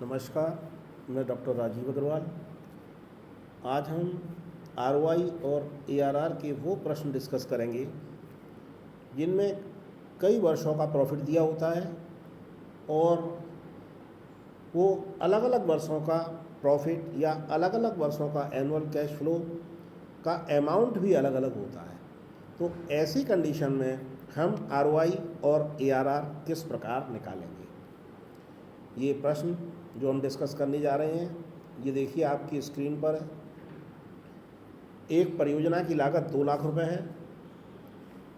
नमस्कार, मैं डॉक्टर राजीव अग्रवाल। आज हम आरओआई और एआरआर के वो प्रश्न डिस्कस करेंगे जिनमें कई वर्षों का प्रॉफिट दिया होता है और वो अलग अलग वर्षों का प्रॉफिट या अलग अलग वर्षों का एनुअल कैश फ्लो का अमाउंट भी अलग अलग होता है। तो ऐसी कंडीशन में हम आरओआई और एआरआर किस प्रकार निकालेंगे, ये प्रश्न जो हम डिस्कस करने जा रहे हैं, ये देखिए आपकी स्क्रीन पर है। एक परियोजना की लागत 2 लाख रुपए है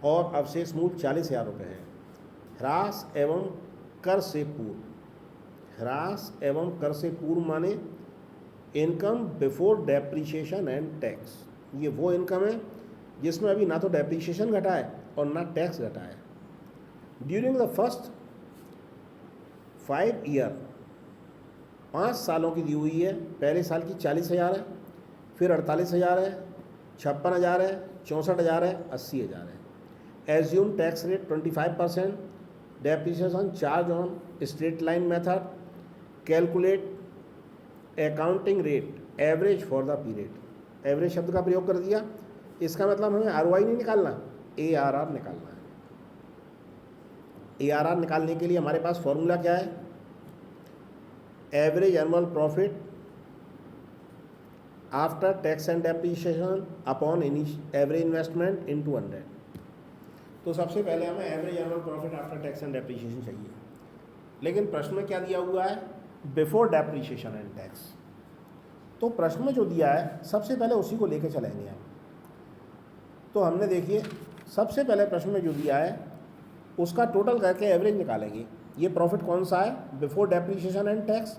और अवशेष मूल्य 40,000 रुपये है। ह्रास एवं कर से पूर्व, ह्रास एवं कर से पूर्व माने income before depreciation and tax. ये वो इनकम है जिसमें अभी ना तो डेप्रीशिएशन घटा है और ना टैक्स घटा है। ड्यूरिंग द फर्स्ट 5 ईयर, 5 सालों की दी हुई है। पहले साल की 40,000 है, फिर 48,000 है, 56,000 है, 64,000 है, 80,000 है। Assume tax rate 25%, depreciation charge on straight line method, calculate accounting rate average for the period. Average शब्द का प्रयोग कर दिया, इसका मतलब हमें आरओआई नहीं निकालना, एआरआर निकालना है। एआरआर निकालने के लिए हमारे पास फॉर्मूला क्या है? Average annual profit after tax and depreciation upon average investment into 100। तो सबसे पहले हमें average annual profit after tax and depreciation चाहिए, लेकिन प्रश्न में क्या दिया हुआ है? Before depreciation and tax. तो प्रश्न में जो दिया है सबसे पहले उसी को लेके चलेंगे हम। तो हमने देखिए सबसे पहले प्रश्न में जो दिया है उसका टोटल करके एवरेज निकालेंगे। ये प्रॉफिट कौन सा है? Before depreciation and tax.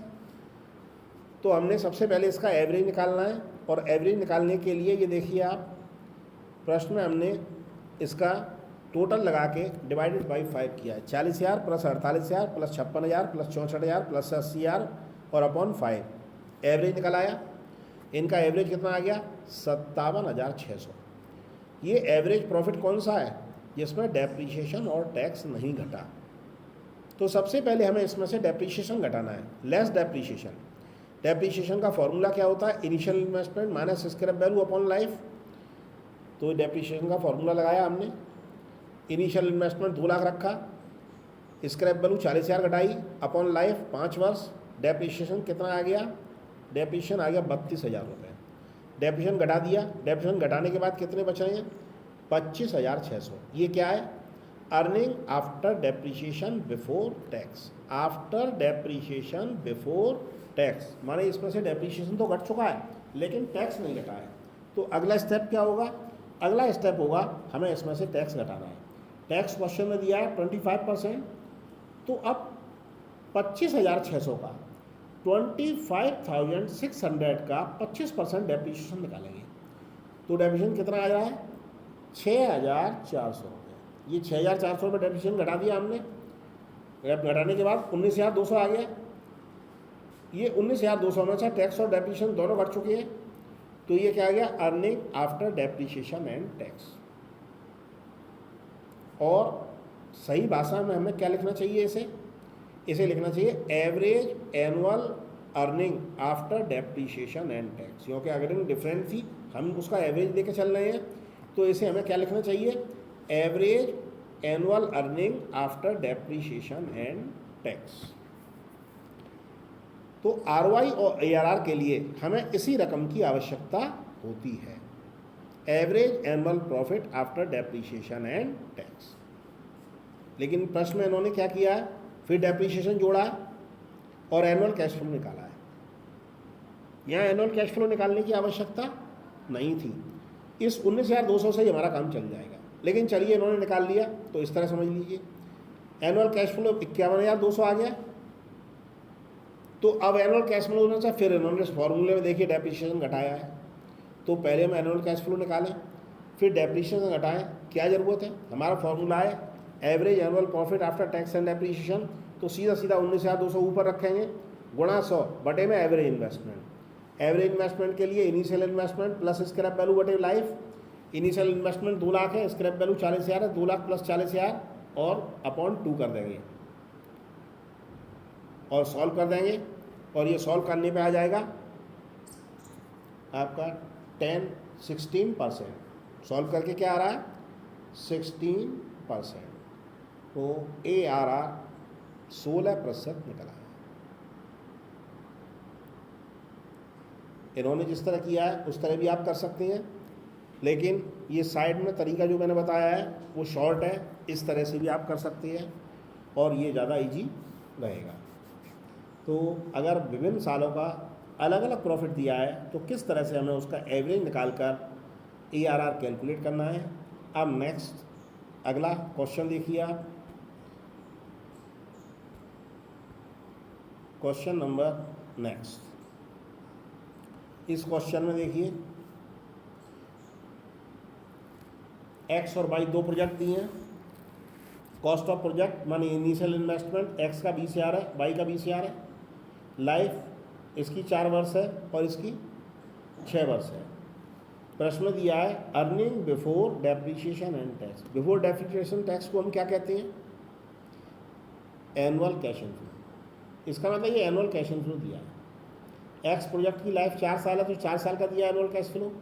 तो हमने सबसे पहले इसका एवरेज निकालना है और एवरेज निकालने के लिए ये देखिए आप प्रश्न में हमने इसका टोटल लगा के डिवाइडेड बाई 5 किया है। 40,000 प्लस 48,000 प्लस 56,000 प्लस 64,000 प्लस 80,000 और अपॉन 5 एवरेज निकल आया। इनका एवरेज कितना आ गया? 57,600। ये एवरेज प्रॉफिट कौन सा है? जिसमें डेप्रिसिएशन और टैक्स नहीं घटा। तो सबसे पहले हमें इसमें से डेप्रिसिएशन घटाना है, लेस डेप्रिसिएशन। डेप्रिसिएशन का फॉर्मूला क्या होता है? Initial investment minus scrap value upon life. तो डेप्रिसिएशन का फॉर्मूला लगाया हमने। इनिशियल इन्वेस्टमेंट 2 लाख रखा, स्क्रैप वैल्यू 40,000 घटाई अपॉन लाइफ 5 वर्ष। डेप्रिसिएशन कितना आ गया? डेप्रिसिएशन आ गया 32,000 रुपये। डेप्रिसिएशन घटा दिया। डेप्रिसिएशन घटाने के बाद कितने बचे हैं? 25,600। ये क्या है? Earning after depreciation before tax. After depreciation before tax माने इसमें से डेप्रिसिएशन तो घट चुका है लेकिन टैक्स नहीं घटा है। तो अगला स्टेप क्या होगा? अगला स्टेप होगा हमें इसमें से टैक्स घटाना है। टैक्स क्वेश्चन में दिया है 25%। तो अब 25,600 का 25,600 का 25% डेप्रिसिएशन निकालेंगे। तो डेप्रिसिएशन कितना आ रहा है? 6,400 रुपये। ये 6,400 रुपये डेप्रिसिएशन घटा दिया हमने। घटाने के बाद 19,200 आ गया। ये 19,200 में से टैक्स और डेप्रिसिएशन दोनों घट चुके हैं। तो ये क्या आ गया? Earning after depreciation and tax. और सही भाषा में हमें क्या लिखना चाहिए? इसे लिखना चाहिए average annual earning after depreciation and tax. क्योंकि अगर डिफरेंट थी, हम उसका एवरेज लेके चल रहे हैं, तो इसे हमें क्या लिखना चाहिए? Average annual earning after depreciation and tax. तो आरओआई और एआरआर के लिए हमें इसी रकम की आवश्यकता होती है, average annual profit after depreciation and tax. लेकिन प्रश्न में इन्होंने क्या किया है? फिर डेप्रिसिएशन जोड़ा है और एनुअल कैश फ्लो निकाला है। यहाँ एनुअल कैश फ्लो निकालने की आवश्यकता नहीं थी। इस 19,200 से ही हमारा काम चल जाएगा, लेकिन चलिए इन्होंने निकाल लिया तो इस तरह समझ लीजिए। एनुअल कैश फ्लो 51,200 आ गया। तो अब एनुअल कैश फ्लो होना चाहिए। फिर इन्होंने इस फॉर्मूले में देखिए डेप्रिसिएशन घटाया है। तो पहले हम एनुअल कैश फ्लो निकालें, फिर डेप्रिसिएशन घटाएं। क्या ज़रूरत है? हमारा फॉर्मूला है average annual profit after tax and depreciation. तो सीधा 19,200 ऊपर रखेंगे गुणा 100 बटे में एवरेज इन्वेस्टमेंट। एवरेज इन्वेस्टमेंट के लिए initial investment plus scrap value बटे लाइफ। इनिशियल इन्वेस्टमेंट 2 लाख है, स्क्रैप वैल्यू 40,000 है। 2 लाख प्लस 40,000 और अपॉन 2 कर देंगे और सॉल्व कर देंगे। और ये सॉल्व करने पे आ जाएगा आपका 16%। सॉल्व करके क्या आ रहा है 16%। तो ARR 16% निकला है। इन्होंने जिस तरह किया है उस तरह भी आप कर सकते हैं, लेकिन ये साइड में तरीका जो मैंने बताया है वो शॉर्ट है, इस तरह से भी आप कर सकते हैं और ये ज़्यादा इजी रहेगा। तो अगर विभिन्न सालों का अलग अलग प्रॉफिट दिया है तो किस तरह से हमें उसका एवरेज निकाल कर ARR कैलकुलेट करना है। अब नेक्स्ट अगला क्वेश्चन देखिए आप, क्वेश्चन नंबर नेक्स्ट। इस क्वेश्चन में देखिए एक्स और वाई दो प्रोजेक्ट दिए हैं। कॉस्ट ऑफ प्रोजेक्ट मानी इनिशियल इन्वेस्टमेंट एक्स का 20,000 है, वाई का 20,000 है। लाइफ इसकी 4 वर्ष है और इसकी 6 वर्ष है। प्रश्न दिया है earning before depreciation and tax. Before depreciation tax को हम क्या कहते हैं, एनुअल कैश इनफ्लो। इसका मतलब ये एनुअल कैश इनफ्लो दिया है। एक्स प्रोजेक्ट की लाइफ 4 साल है तो 4 साल का दिया annual cash flow.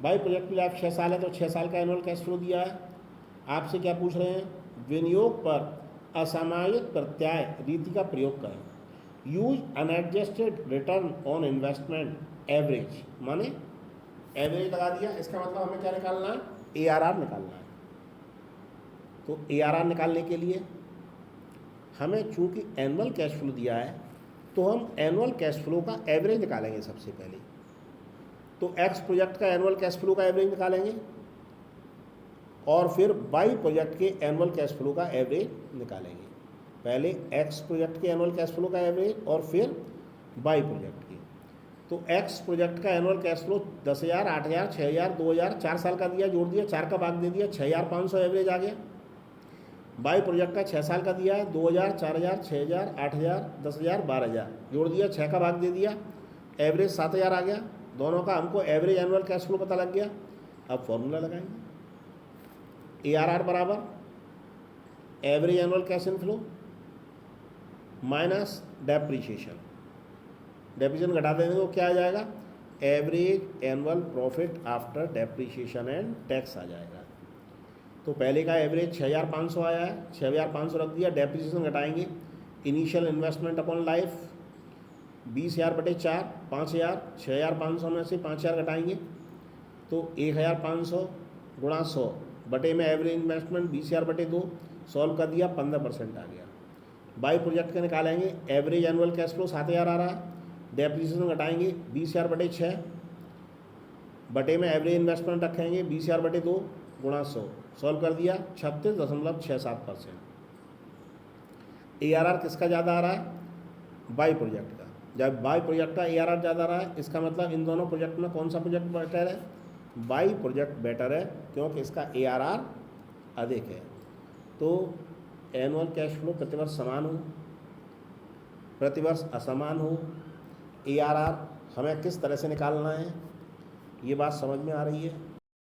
Y project की लाइफ 6 साल है तो 6 साल का एनुअल कैश फ्लो दिया है। आपसे क्या पूछ रहे हैं, विनियोग पर असामयिक प्रत्याय रीति का प्रयोग करें। Use unadjusted return on investment average, माने एवरेज लगा दिया, इसका मतलब हमें क्या निकालना है, ARR निकालना है। तो ARR निकालने के लिए हमें चूंकि एनुअल कैश फ्लो दिया है तो हम एनुअल कैश फ्लो का एवरेज निकालेंगे सबसे पहले। तो एक्स प्रोजेक्ट का एनुअल कैश फ्लो का एवरेज निकालेंगे और फिर वाई प्रोजेक्ट के एनुअल कैश फ्लो का एवरेज निकालेंगे। पहले एक्स प्रोजेक्ट के एनुअल कैश फ्लो का एवरेज और फिर वाई प्रोजेक्ट के। तो एक्स प्रोजेक्ट का एनुअल कैश फ्लो 10,000, 8,000, 6,000, 2,000, 4 साल का दिया, जोड़ दिया, 4 का भाग दे दिया, 6,500 एवरेज आ गया। वाई प्रोजेक्ट का 6 साल का दिया है, 2,000, 4,000, 6,000, 8,000, 10,000, 12,000, जोड़ दिया, 6 का भाग दे दिया, एवरेज 7,000 आ गया। दोनों का हमको एवरेज एनुअल कैश फ्लो पता लग गया। अब फॉर्मूला लगाएंगे, ARR बराबर average annual cash inflow minus depreciation. Depreciation घटा देंगे तो क्या आ जाएगा, average annual profit after depreciation and tax आ जाएगा। तो पहले का एवरेज 6,500 आया है, 6,500 रख दिया, डेप्रिसिएशन घटाएंगे, इनिशियल इन्वेस्टमेंट अपॉन लाइफ 20,000 बटे 4, 5,000, 6,500 में से 5,000 घटाएंगे तो 1,500 गुणा 100 बटे में एवरेज इन्वेस्टमेंट 20,000 बटे 2, सॉल्व कर दिया, 15% आ गया। बाई प्रोजेक्ट के निकालेंगे, एवरेज एनुअल कैश फ्लो 7,000 आ रहा है, डेप्रिसिएशन घटाएंगे 20,000 बटे 6 बटे में एवरेज इन्वेस्टमेंट रखेंगे 20,000 बटे 2 गुणा 100, सॉल्व कर दिया, 36.67%। ARR किसका ज़्यादा आ रहा है, बाई प्रोजेक्ट का। जब बाई प्रोजेक्ट का ARR ज़्यादा रहा है, इसका मतलब इन दोनों प्रोजेक्ट में कौन सा प्रोजेक्ट बेटर है, बाई प्रोजेक्ट बेटर है, क्योंकि इसका ARR अधिक है। तो एनुअल कैश फ्लो प्रतिवर्ष समान हो, प्रतिवर्ष असमान हो, ARR हमें किस तरह से निकालना है, ये बात समझ में आ रही है।